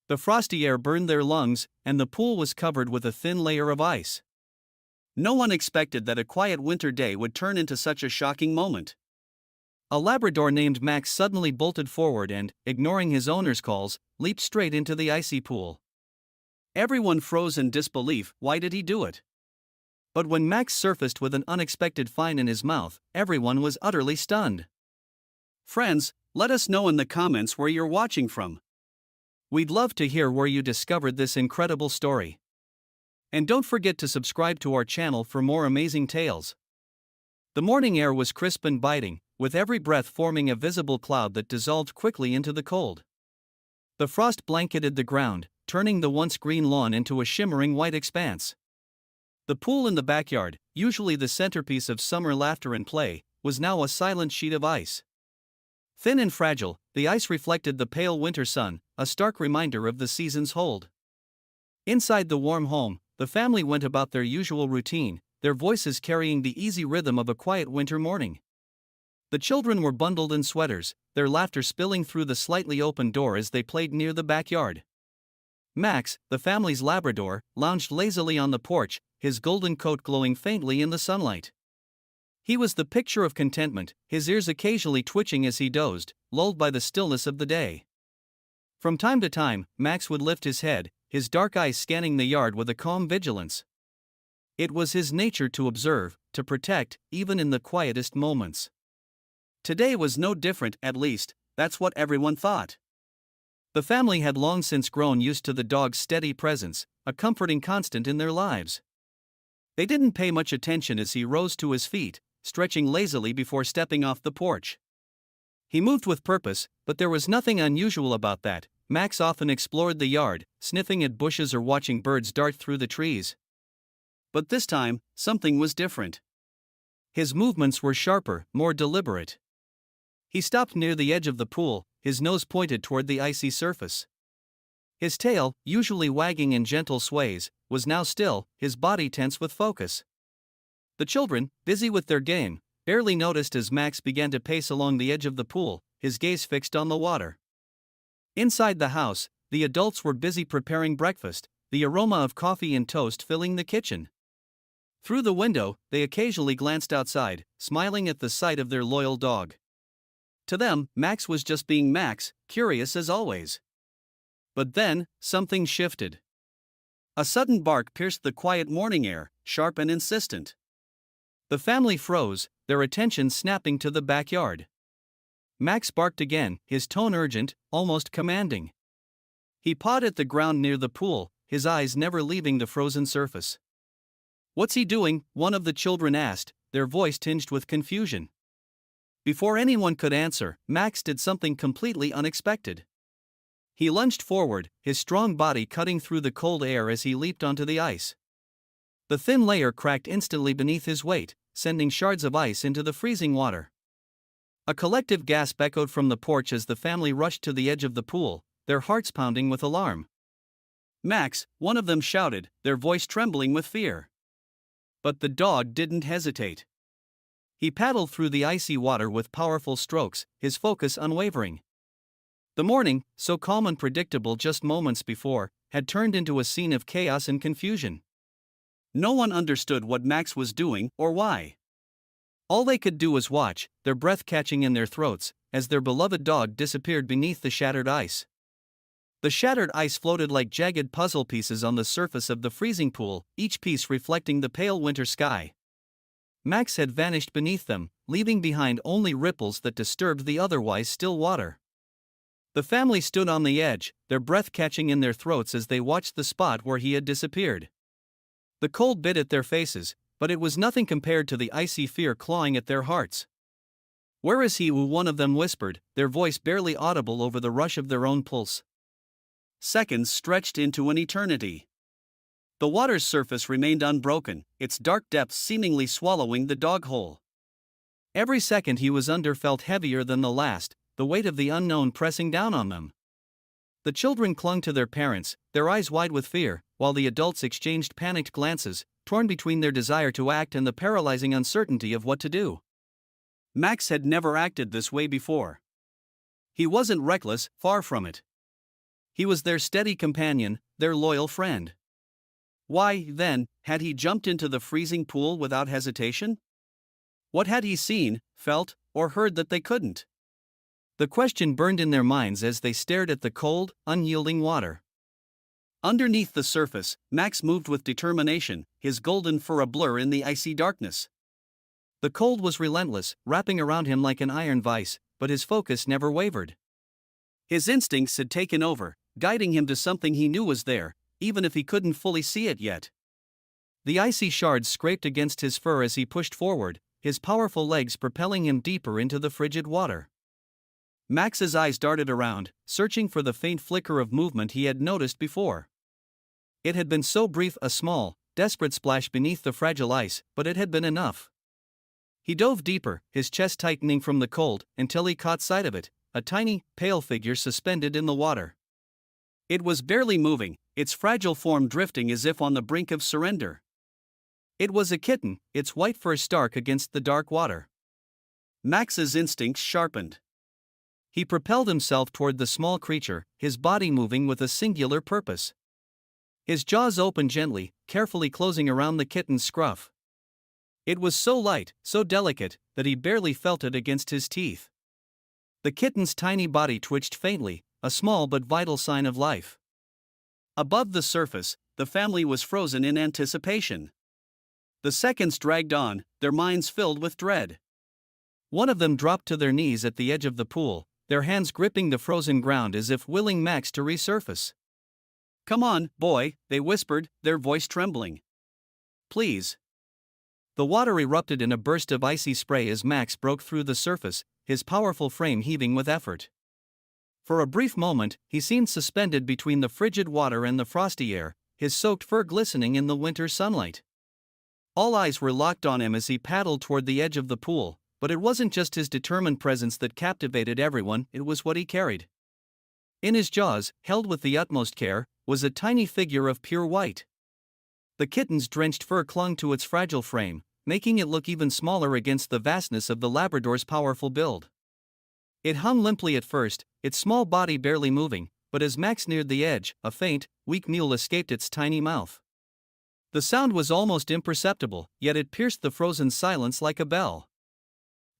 The frosty air burned their lungs, and the pool was covered with a thin layer of ice. No one expected that a quiet winter day would turn into such a shocking moment. A Labrador named Max suddenly bolted forward and, ignoring his owner's calls, leaped straight into the icy pool. Everyone froze in disbelief. Why did he do it? But when Max surfaced with an unexpected find in his mouth, everyone was utterly stunned. Friends, let us know in the comments where you're watching from. We'd love to hear where you discovered this incredible story. And don't forget to subscribe to our channel for more amazing tales. The morning air was crisp and biting, with every breath forming a visible cloud that dissolved quickly into the cold. The frost blanketed the ground, turning the once green lawn into a shimmering white expanse. The pool in the backyard, usually the centerpiece of summer laughter and play, was now a silent sheet of ice. Thin and fragile, the ice reflected the pale winter sun, a stark reminder of the season's hold. Inside the warm home, the family went about their usual routine, their voices carrying the easy rhythm of a quiet winter morning. The children were bundled in sweaters, their laughter spilling through the slightly open door as they played near the backyard. Max, the family's Labrador, lounged lazily on the porch, his golden coat glowing faintly in the sunlight. He was the picture of contentment, his ears occasionally twitching as he dozed, lulled by the stillness of the day. From time to time, Max would lift his head, his dark eyes scanning the yard with a calm vigilance. It was his nature to observe, to protect, even in the quietest moments. Today was no different, at least, that's what everyone thought. The family had long since grown used to the dog's steady presence, a comforting constant in their lives. They didn't pay much attention as he rose to his feet, stretching lazily before stepping off the porch. He moved with purpose, but there was nothing unusual about that. Max often explored the yard, sniffing at bushes or watching birds dart through the trees. But this time, something was different. His movements were sharper, more deliberate. He stopped near the edge of the pool, his nose pointed toward the icy surface. His tail, usually wagging in gentle sways, was now still, his body tense with focus. The children, busy with their game, barely noticed as Max began to pace along the edge of the pool, his gaze fixed on the water. Inside the house, the adults were busy preparing breakfast, the aroma of coffee and toast filling the kitchen. Through the window, they occasionally glanced outside, smiling at the sight of their loyal dog. To them, Max was just being Max, curious as always. But then, something shifted. A sudden bark pierced the quiet morning air, sharp and insistent. The family froze, their attention snapping to the backyard. Max barked again, his tone urgent, almost commanding. He pawed at the ground near the pool, his eyes never leaving the frozen surface. "What's he doing?" one of the children asked, their voice tinged with confusion. Before anyone could answer, Max did something completely unexpected. He lunged forward, his strong body cutting through the cold air as he leaped onto the ice. The thin layer cracked instantly beneath his weight, sending shards of ice into the freezing water. A collective gasp echoed from the porch as the family rushed to the edge of the pool, their hearts pounding with alarm. "Max," one of them shouted, their voice trembling with fear. But the dog didn't hesitate. He paddled through the icy water with powerful strokes, his focus unwavering. The morning, so calm and predictable just moments before, had turned into a scene of chaos and confusion. No one understood what Max was doing or why. All they could do was watch, their breath catching in their throats, as their beloved dog disappeared beneath the shattered ice. The shattered ice floated like jagged puzzle pieces on the surface of the freezing pool, each piece reflecting the pale winter sky. Max had vanished beneath them, leaving behind only ripples that disturbed the otherwise still water. The family stood on the edge, their breath catching in their throats as they watched the spot where he had disappeared. The cold bit at their faces, but it was nothing compared to the icy fear clawing at their hearts. "Where is he?" one of them whispered, their voice barely audible over the rush of their own pulse. Seconds stretched into an eternity. The water's surface remained unbroken, its dark depths seemingly swallowing the dog whole. Every second he was under felt heavier than the last, the weight of the unknown pressing down on them. The children clung to their parents, their eyes wide with fear, while the adults exchanged panicked glances, torn between their desire to act and the paralyzing uncertainty of what to do. Max had never acted this way before. He wasn't reckless, far from it. He was their steady companion, their loyal friend. Why, then, had he jumped into the freezing pool without hesitation? What had he seen, felt, or heard that they couldn't? The question burned in their minds as they stared at the cold, unyielding water. Underneath the surface, Max moved with determination, his golden fur a blur in the icy darkness. The cold was relentless, wrapping around him like an iron vice, but his focus never wavered. His instincts had taken over, guiding him to something he knew was there, even if he couldn't fully see it yet. The icy shards scraped against his fur as he pushed forward, his powerful legs propelling him deeper into the frigid water. Max's eyes darted around, searching for the faint flicker of movement he had noticed before. It had been so brief, a small, desperate splash beneath the fragile ice, but it had been enough. He dove deeper, his chest tightening from the cold, until he caught sight of it, a tiny, pale figure suspended in the water. It was barely moving, its fragile form drifting as if on the brink of surrender. It was a kitten, its white fur stark against the dark water. Max's instincts sharpened. He propelled himself toward the small creature, his body moving with a singular purpose. His jaws opened gently, carefully closing around the kitten's scruff. It was so light, so delicate, that he barely felt it against his teeth. The kitten's tiny body twitched faintly, a small but vital sign of life. Above the surface, the family was frozen in anticipation. The seconds dragged on, their minds filled with dread. One of them dropped to their knees at the edge of the pool, their hands gripping the frozen ground as if willing Max to resurface. "Come on, boy," they whispered, their voice trembling. "Please." The water erupted in a burst of icy spray as Max broke through the surface, his powerful frame heaving with effort. For a brief moment, he seemed suspended between the frigid water and the frosty air, his soaked fur glistening in the winter sunlight. All eyes were locked on him as he paddled toward the edge of the pool, but it wasn't just his determined presence that captivated everyone, it was what he carried. In his jaws, held with the utmost care, was a tiny figure of pure white. The kitten's drenched fur clung to its fragile frame, making it look even smaller against the vastness of the Labrador's powerful build. It hung limply at first, its small body barely moving, but as Max neared the edge, a faint, weak mewl escaped its tiny mouth. The sound was almost imperceptible, yet it pierced the frozen silence like a bell.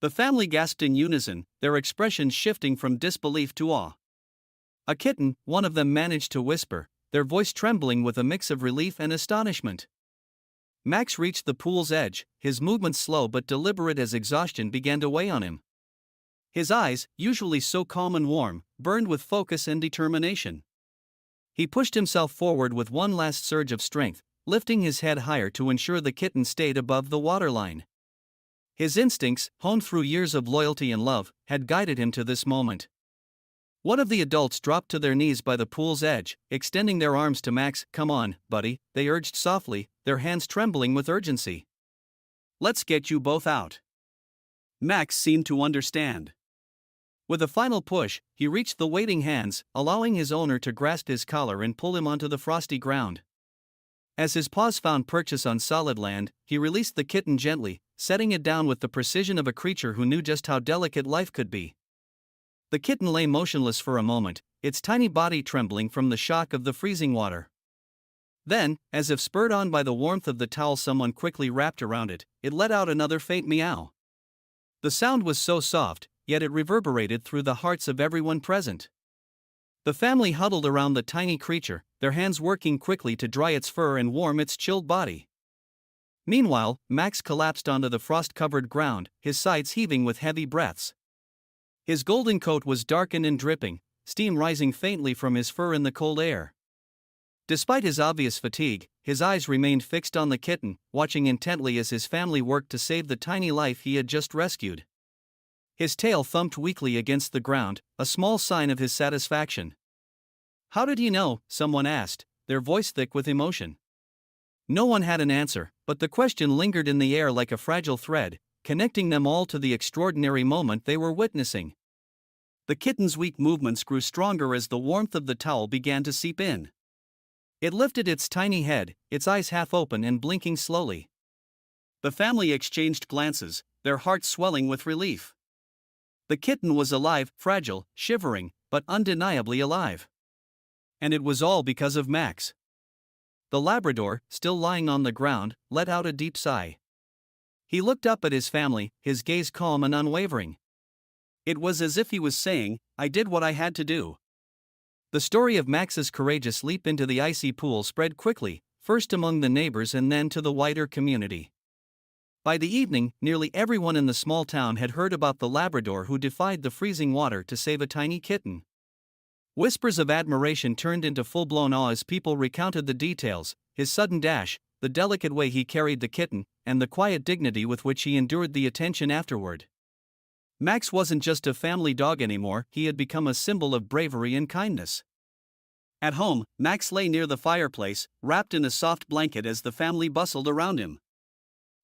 The family gasped in unison, their expressions shifting from disbelief to awe. "A kitten," one of them managed to whisper, their voice trembling with a mix of relief and astonishment. Max reached the pool's edge, his movements slow but deliberate as exhaustion began to weigh on him. His eyes, usually so calm and warm, burned with focus and determination. He pushed himself forward with one last surge of strength, lifting his head higher to ensure the kitten stayed above the waterline. His instincts, honed through years of loyalty and love, had guided him to this moment. One of the adults dropped to their knees by the pool's edge, extending their arms to Max. "Come on, buddy," they urged softly, their hands trembling with urgency. "Let's get you both out." Max seemed to understand. With a final push, he reached the waiting hands, allowing his owner to grasp his collar and pull him onto the frosty ground. As his paws found purchase on solid land, he released the kitten gently, setting it down with the precision of a creature who knew just how delicate life could be. The kitten lay motionless for a moment, its tiny body trembling from the shock of the freezing water. Then, as if spurred on by the warmth of the towel someone quickly wrapped around it, it let out another faint meow. The sound was so soft, yet it reverberated through the hearts of everyone present. The family huddled around the tiny creature, their hands working quickly to dry its fur and warm its chilled body. Meanwhile, Max collapsed onto the frost-covered ground, his sides heaving with heavy breaths. His golden coat was darkened and dripping, steam rising faintly from his fur in the cold air. Despite his obvious fatigue, his eyes remained fixed on the kitten, watching intently as his family worked to save the tiny life he had just rescued. His tail thumped weakly against the ground, a small sign of his satisfaction. "How did he know?" someone asked, their voice thick with emotion. No one had an answer, but the question lingered in the air like a fragile thread, connecting them all to the extraordinary moment they were witnessing. The kitten's weak movements grew stronger as the warmth of the towel began to seep in. It lifted its tiny head, its eyes half open and blinking slowly. The family exchanged glances, their hearts swelling with relief. The kitten was alive, fragile, shivering, but undeniably alive. And it was all because of Max. The Labrador, still lying on the ground, let out a deep sigh. He looked up at his family, his gaze calm and unwavering. It was as if he was saying, "I did what I had to do." The story of Max's courageous leap into the icy pool spread quickly, first among the neighbors and then to the wider community. By the evening, nearly everyone in the small town had heard about the Labrador who defied the freezing water to save a tiny kitten. Whispers of admiration turned into full-blown awe as people recounted the details: his sudden dash, the delicate way he carried the kitten, and the quiet dignity with which he endured the attention afterward. Max wasn't just a family dog anymore, he had become a symbol of bravery and kindness. At home, Max lay near the fireplace, wrapped in a soft blanket as the family bustled around him.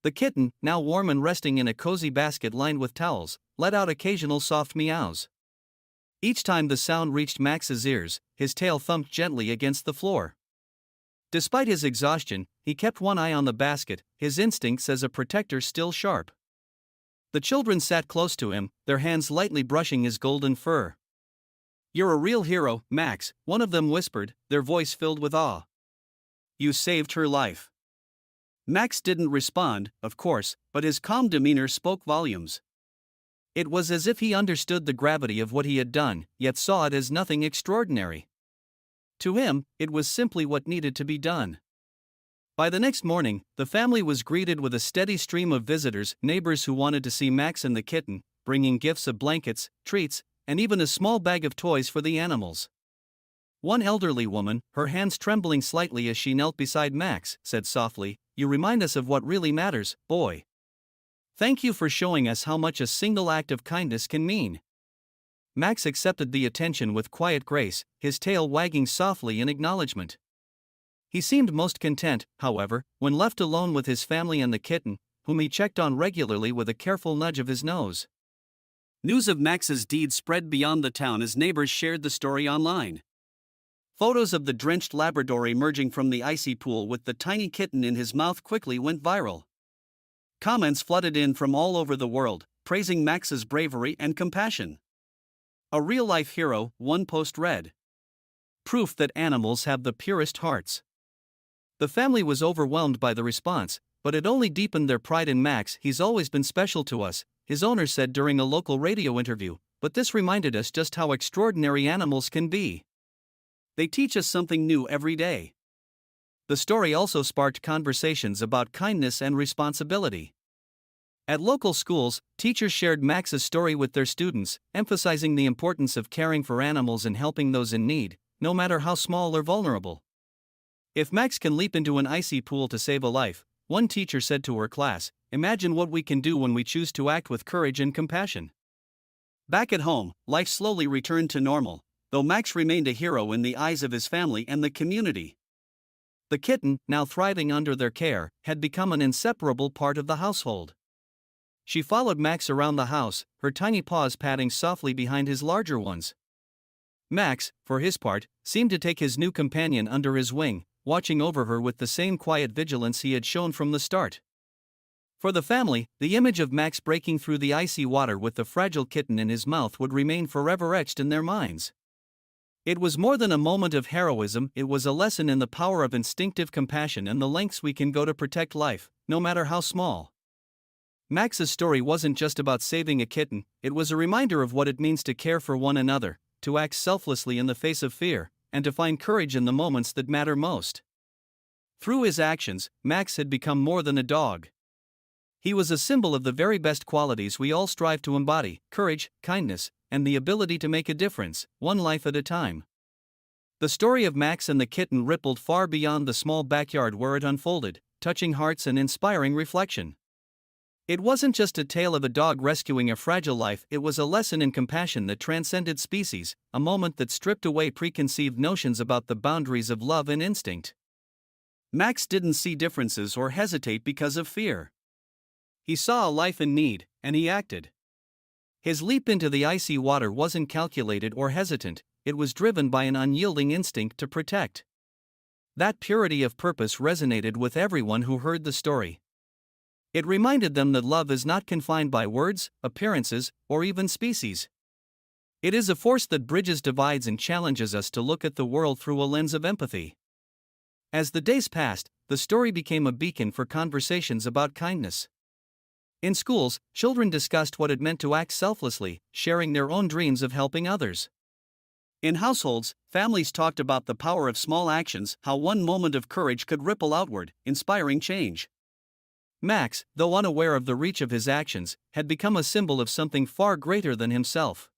The kitten, now warm and resting in a cozy basket lined with towels, let out occasional soft meows. Each time the sound reached Max's ears, his tail thumped gently against the floor. Despite his exhaustion, he kept one eye on the basket, his instincts as a protector still sharp. The children sat close to him, their hands lightly brushing his golden fur. "You're a real hero, Max," one of them whispered, their voice filled with awe. "You saved her life." Max didn't respond, of course, but his calm demeanor spoke volumes. It was as if he understood the gravity of what he had done, yet saw it as nothing extraordinary. To him, it was simply what needed to be done. By the next morning, the family was greeted with a steady stream of visitors, neighbors who wanted to see Max and the kitten, bringing gifts of blankets, treats, and even a small bag of toys for the animals. One elderly woman, her hands trembling slightly as she knelt beside Max, said softly, "You remind us of what really matters, boy. Thank you for showing us how much a single act of kindness can mean." Max accepted the attention with quiet grace, his tail wagging softly in acknowledgement. He seemed most content, however, when left alone with his family and the kitten, whom he checked on regularly with a careful nudge of his nose. News of Max's deed spread beyond the town as neighbors shared the story online. Photos of the drenched Labrador emerging from the icy pool with the tiny kitten in his mouth quickly went viral. Comments flooded in from all over the world, praising Max's bravery and compassion. "A real-life hero," one post read. "Proof that animals have the purest hearts." The family was overwhelmed by the response, but it only deepened their pride in Max. "He's always been special to us," his owner said during a local radio interview, "but this reminded us just how extraordinary animals can be. They teach us something new every day." The story also sparked conversations about kindness and responsibility. At local schools, teachers shared Max's story with their students, emphasizing the importance of caring for animals and helping those in need, no matter how small or vulnerable. "If Max can leap into an icy pool to save a life," one teacher said to her class, "imagine what we can do when we choose to act with courage and compassion." Back at home, life slowly returned to normal, though Max remained a hero in the eyes of his family and the community. The kitten, now thriving under their care, had become an inseparable part of the household. She followed Max around the house, her tiny paws patting softly behind his larger ones. Max, for his part, seemed to take his new companion under his wing, watching over her with the same quiet vigilance he had shown from the start. For the family, the image of Max breaking through the icy water with the fragile kitten in his mouth would remain forever etched in their minds. It was more than a moment of heroism, it was a lesson in the power of instinctive compassion and the lengths we can go to protect life, no matter how small. Max's story wasn't just about saving a kitten, it was a reminder of what it means to care for one another, to act selflessly in the face of fear, and to find courage in the moments that matter most. Through his actions, Max had become more than a dog. He was a symbol of the very best qualities we all strive to embody: courage, kindness, and the ability to make a difference, one life at a time. The story of Max and the kitten rippled far beyond the small backyard where it unfolded, touching hearts and inspiring reflection. It wasn't just a tale of a dog rescuing a fragile life, it was a lesson in compassion that transcended species, a moment that stripped away preconceived notions about the boundaries of love and instinct. Max didn't see differences or hesitate because of fear. He saw a life in need, and he acted. His leap into the icy water wasn't calculated or hesitant, it was driven by an unyielding instinct to protect. That purity of purpose resonated with everyone who heard the story. It reminded them that love is not confined by words, appearances, or even species. It is a force that bridges divides and challenges us to look at the world through a lens of empathy. As the days passed, the story became a beacon for conversations about kindness. In schools, children discussed what it meant to act selflessly, sharing their own dreams of helping others. In households, families talked about the power of small actions, how one moment of courage could ripple outward, inspiring change. Max, though unaware of the reach of his actions, had become a symbol of something far greater than himself.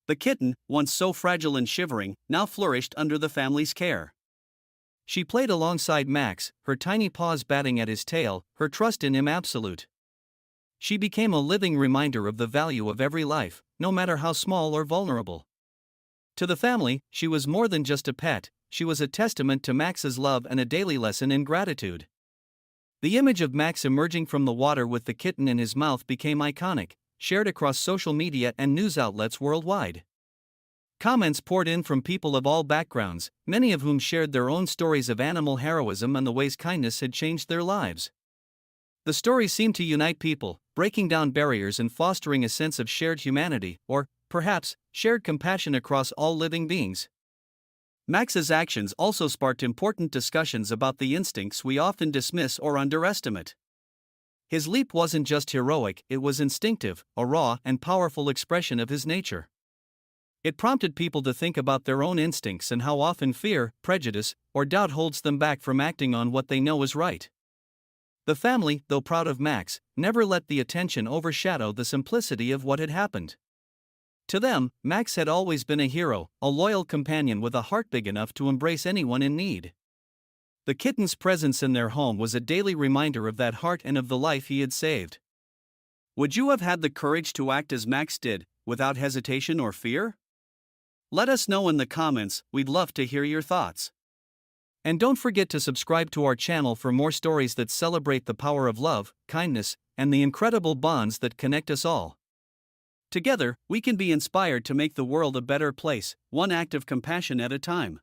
The kitten, once so fragile and shivering, now flourished under the family's care. She played alongside Max, her tiny paws batting at his tail, her trust in him absolute. She became a living reminder of the value of every life, no matter how small or vulnerable. To the family, she was more than just a pet, she was a testament to Max's love and a daily lesson in gratitude. The image of Max emerging from the water with the kitten in his mouth became iconic, shared across social media and news outlets worldwide. Comments poured in from people of all backgrounds, many of whom shared their own stories of animal heroism and the ways kindness had changed their lives. The story seemed to unite people, breaking down barriers and fostering a sense of shared humanity, or, perhaps, shared compassion across all living beings. Max's actions also sparked important discussions about the instincts we often dismiss or underestimate. His leap wasn't just heroic, it was instinctive, a raw and powerful expression of his nature. It prompted people to think about their own instincts and how often fear, prejudice, or doubt holds them back from acting on what they know is right. The family, though proud of Max, never let the attention overshadow the simplicity of what had happened. To them, Max had always been a hero, a loyal companion with a heart big enough to embrace anyone in need. The kitten's presence in their home was a daily reminder of that heart and of the life he had saved. Would you have had the courage to act as Max did, without hesitation or fear? Let us know in the comments, we'd love to hear your thoughts. And don't forget to subscribe to our channel for more stories that celebrate the power of love, kindness, and the incredible bonds that connect us all. Together, we can be inspired to make the world a better place, one act of compassion at a time.